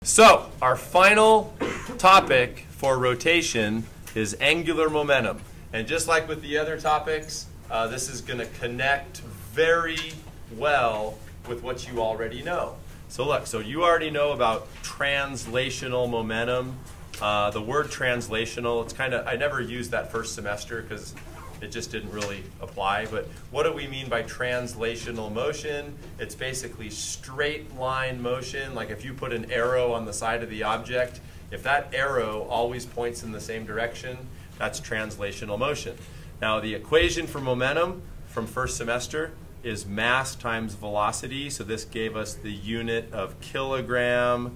So, our final topic for rotation is angular momentum. And just like with the other topics, this is going to connect very well with what you already know. So look, so you already know about translational momentum. The word translational, it's kind of, I never used that first semester because it just didn't really apply. But what do we mean by translational motion? It's basically straight line motion. Like if you put an arrow on the side of the object, if that arrow always points in the same direction, that's translational motion. Now the equation for momentum from first semester is mass times velocity. So this gave us the unit of kilogram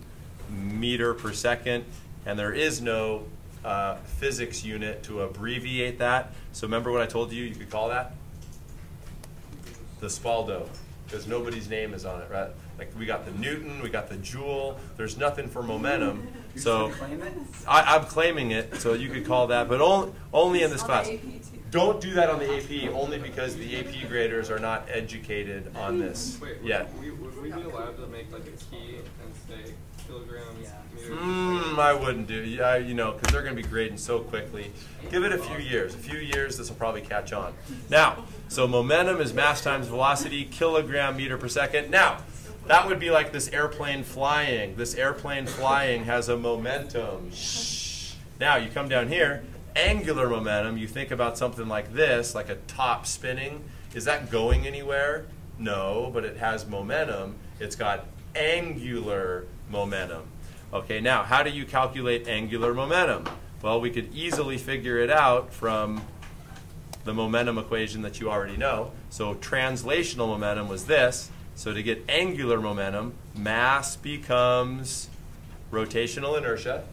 meter per second. And there is no physics unit to abbreviate that. So remember what I told you you could call that? The Spaldo, because nobody's name is on it, right? Like we got the Newton, we got the Joule. There's nothing for momentum. So I'm claiming it, so you could call that, but only in this class. Don't do that on the AP, only because the AP graders are not educated on this yet. Would we be allowed to make like a key and say kilograms, meters? I wouldn't do, you know, because they're going to be grading so quickly. Give it a few years. A few years, this will probably catch on. Now, so momentum is mass times velocity, kilogram meter per second. Now, that would be like this airplane flying. This airplane flying has a momentum. Now, you come down here, angular momentum, you think about something like this, like a top spinning. Is that going anywhere? No, but it has momentum. It's got angular momentum. Okay, now, how do you calculate angular momentum? Well, we could easily figure it out from the momentum equation that you already know. So translational momentum was this. So to get angular momentum, mass becomes rotational inertia.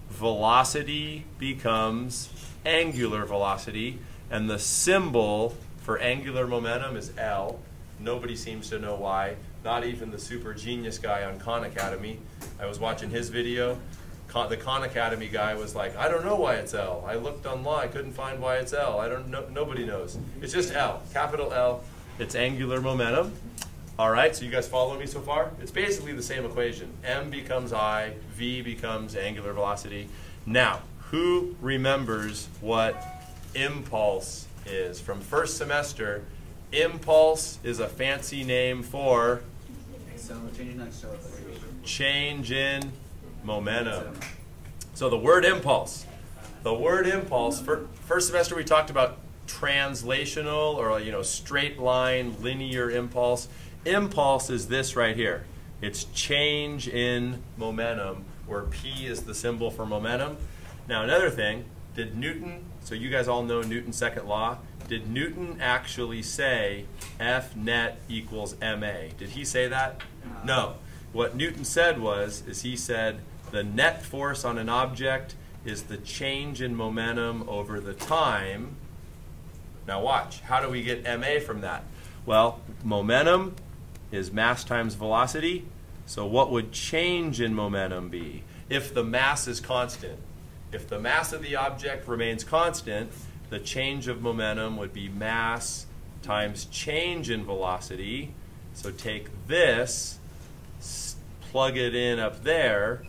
Velocity becomes angular velocity. And the symbol for angular momentum is L. Nobody seems to know why. Not even the super genius guy on Khan Academy. I was watching his video. The Khan Academy guy was like, I don't know why it's L. I looked online, I couldn't find why it's L. I don't know, nobody knows. It's just L, capital L. It's angular momentum. All right, so you guys follow me so far? It's basically the same equation. M becomes I, V becomes angular velocity. Now, who remembers what impulse is? From first semester, impulse is a fancy name for change in momentum. So the word impulse. The word impulse, first semester we talked about translational or straight line linear impulse. Impulse is this right here. It's change in momentum, where P is the symbol for momentum. Now another thing, did Newton, so you guys all know Newton's second law, did Newton actually say F net equals ma? Did he say that? No. What Newton said is he said the net force on an object is the change in momentum over the time. Now watch, how do we get ma from that? Well, momentum is mass times velocity. So what would change in momentum be if the mass is constant? If the mass of the object remains constant, the change of momentum would be mass times change in velocity. So take this, plug it in up there,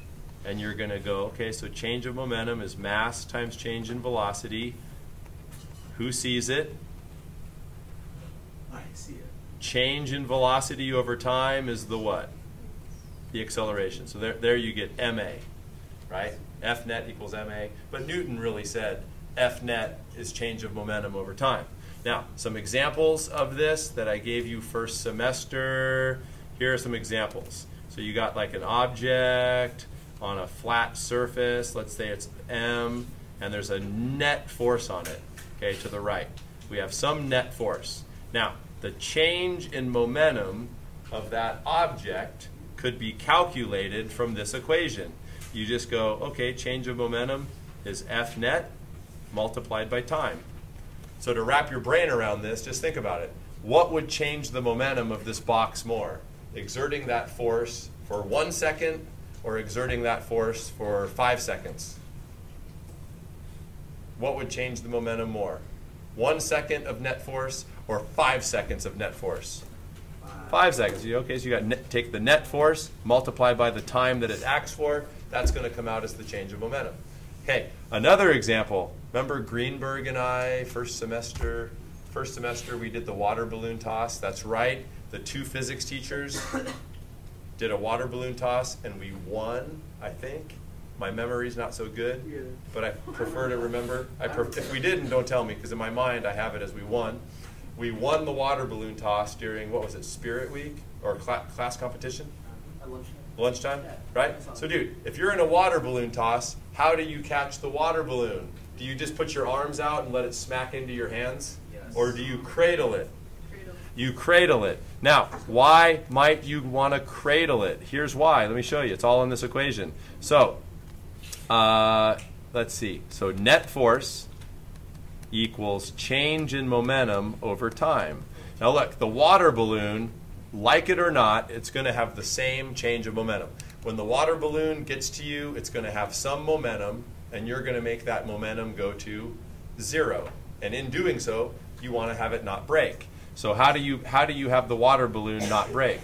and you're going to go, okay, so change of momentum is mass times change in velocity. Who sees it? I see it. Change in velocity over time is the what? The acceleration. So there you get ma, right? F net equals ma. But Newton really said F net is change of momentum over time. Now, some examples of this that I gave you first semester. Here are some examples. So you got like an object on a flat surface. Let's say it's m, and there's a net force on it, okay, to the right. We have some net force. Now, the change in momentum of that object could be calculated from this equation. You just go, okay, change of momentum is F net multiplied by time. So to wrap your brain around this, just think about it. What would change the momentum of this box more? Exerting that force for 1 second or exerting that force for 5 seconds? What would change the momentum more? 1 second of net force or 5 seconds of net force? 5 seconds. Okay, so you got take the net force, multiply by the time that it acts for. That's going to come out as the change of momentum. Okay, another example. Remember Greenberg and I, first semester we did the water balloon toss. That's right. The 2 physics teachers did a water balloon toss, and we won, I think. My memory's not so good, but I prefer to remember. If we didn't, don't tell me, because in my mind I have it as we won. We won the water balloon toss during, what was it, Spirit Week? Or class competition? Lunchtime, right? So dude, if you're in a water balloon toss, how do you catch the water balloon? Do you just put your arms out and let it smack into your hands? Yes. Or do you cradle it? You cradle it. Now, why might you want to cradle it? Here's why. Let me show you. It's all in this equation. So, let's see. So net force equals change in momentum over time. Now look, the water balloon, like it or not, it's going to have the same change of momentum. When the water balloon gets to you, it's going to have some momentum, and you're going to make that momentum go to 0. And in doing so, you want to have it not break. So how do you have the water balloon not break?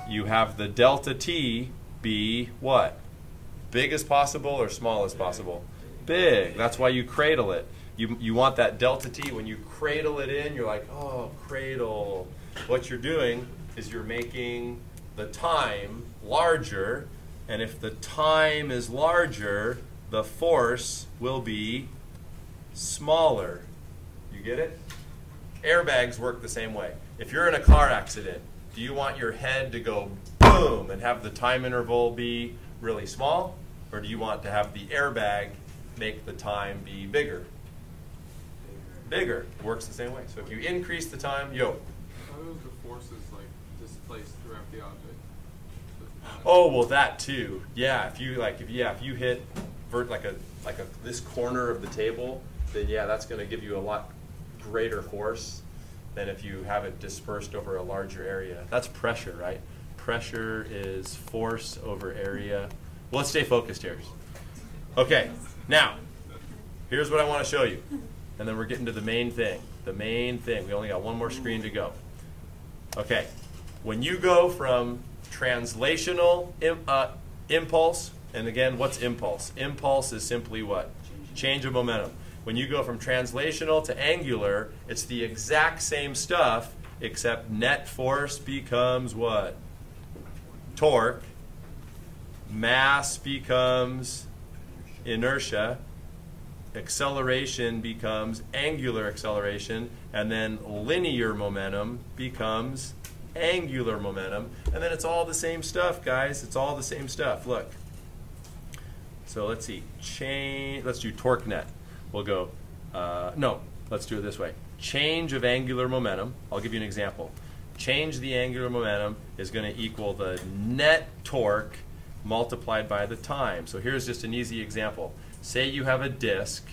You have the delta T be what? Big as possible or small as possible? Big. That's why you cradle it. You want that delta T. When you cradle it in, you're like, oh, cradle. What you're doing is you're making the time larger, and if the time is larger, the force will be smaller. You get it? Airbags work the same way. If you're in a car accident, do you want your head to go boom and have the time interval be really small, or do you want to have the airbag make the time be bigger? Bigger. It works the same way. So if you increase the time, How do the forces like displaced throughout the object? Oh, well, that too. Yeah, if you hit this corner of the table, then yeah, that's going to give you a lot greater force than if you have it dispersed over a larger area. That's pressure, right? Pressure is force over area. Well, let's stay focused here. Okay, now, here's what I want to show you. And then we're getting to the main thing. The main thing. We only got one more screen to go. Okay, when you go from translational impulse, and again, what's impulse? Impulse is simply what? Change of momentum. When you go from translational to angular, it's the exact same stuff, except net force becomes what? Torque. Mass becomes inertia. Acceleration becomes angular acceleration, and then linear momentum becomes angular momentum, and then it's all the same stuff, guys. It's all the same stuff. Look. So let's see. Let's do torque net. We'll go, no, let's do it this way. Change of angular momentum. I'll give you an example. Change the angular momentum is going to equal the net torque multiplied by the time. So here's just an easy example. Say you have a disk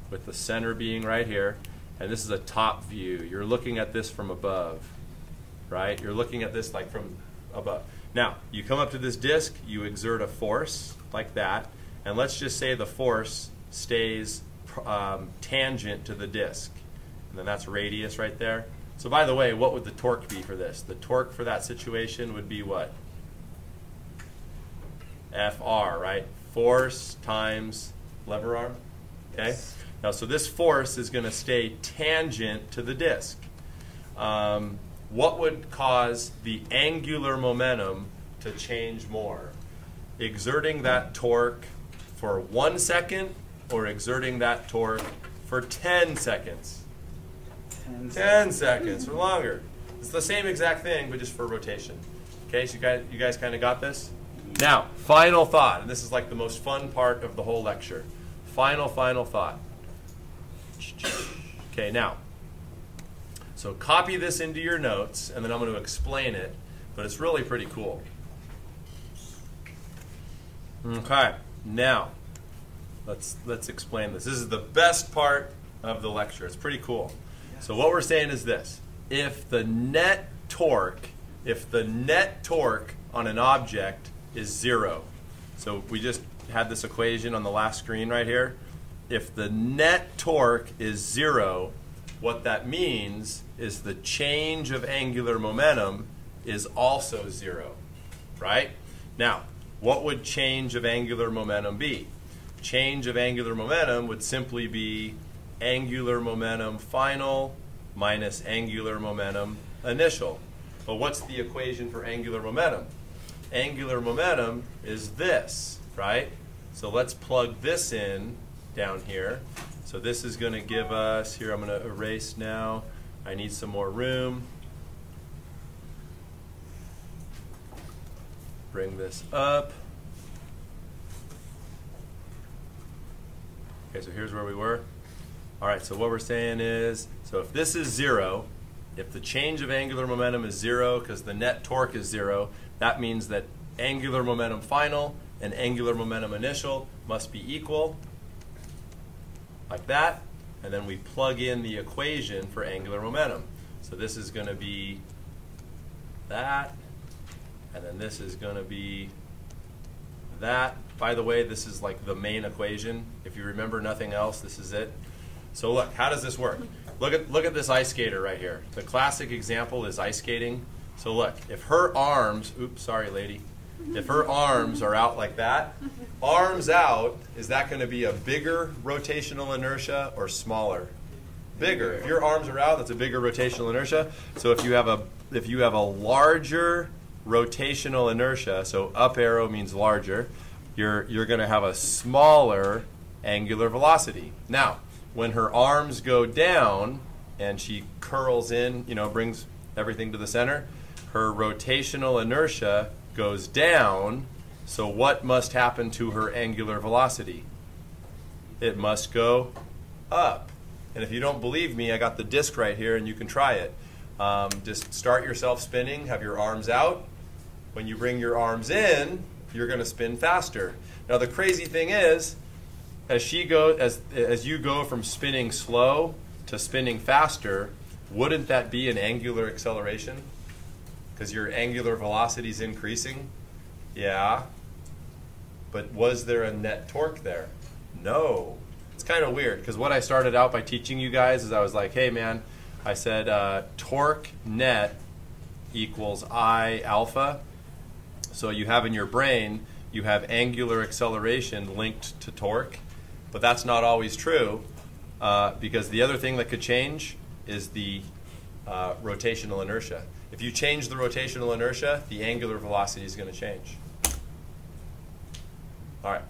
with the center being right here, and this is a top view. You're looking at this from above, right? You're looking at this like from above. Now, you come up to this disk, you exert a force like that, and let's just say the force stays tangent to the disk. And then that's radius right there. So by the way, what would the torque be for this? The torque for that situation would be what? FR, right? Force times lever arm. Okay? Yes. Now, so this force is going to stay tangent to the disk. What would cause the angular momentum to change more? Exerting that torque for 1 second or exerting that torque for 10 seconds? 10 seconds or longer. It's the same exact thing, but just for rotation. Okay, so you guys kind of got this? Now, final thought, and this is like the most fun part of the whole lecture. Final thought. Okay, now, so copy this into your notes, and then I'm going to explain it, but it's really pretty cool. Okay, now, let's explain this. This is the best part of the lecture. It's pretty cool. So what we're saying is this. If the net torque on an object is 0, so we just had this equation on the last screen right here. If the net torque is 0, what that means is the change of angular momentum is also 0, right? Now, what would change of angular momentum be? Change of angular momentum would simply be angular momentum final minus angular momentum initial. But what's the equation for angular momentum? Angular momentum is this, right? So let's plug this in down here. So this is going to give us, here I'm going to erase now. I need some more room. Bring this up. Okay, so here's where we were. All right, so what we're saying is, so if this is 0, if the change of angular momentum is 0 because the net torque is 0, that means that angular momentum final and angular momentum initial must be equal, like that, and then we plug in the equation for angular momentum. So this is going to be that, and then this is going to be that. By the way, this is like the main equation. If you remember nothing else, this is it. So look, how does this work? Look at this ice skater right here. The classic example is ice skating. So look, if her arms, oops, sorry lady, if her arms are out like that, arms out, is that going to be a bigger rotational inertia or smaller? Bigger. If your arms are out, that's a bigger rotational inertia. So if you have a larger rotational inertia, so up arrow means larger, you're going to have a smaller angular velocity. Now, when her arms go down and she curls in, brings everything to the center, her rotational inertia goes down. So what must happen to her angular velocity? It must go up. And if you don't believe me, I got the disc right here and you can try it. Just start yourself spinning, have your arms out. When you bring your arms in, you're going to spin faster. Now the crazy thing is, as you go from spinning slow to spinning faster, wouldn't that be an angular acceleration? Because your angular velocity is increasing? Yeah. But was there a net torque there? No. It's kind of weird, because what I started out by teaching you guys is I was like, hey man, I said torque net equals I alpha. So you have in your brain, you have angular acceleration linked to torque. But that's not always true, because the other thing that could change is the rotational inertia. If you change the rotational inertia, the angular velocity is going to change. All right.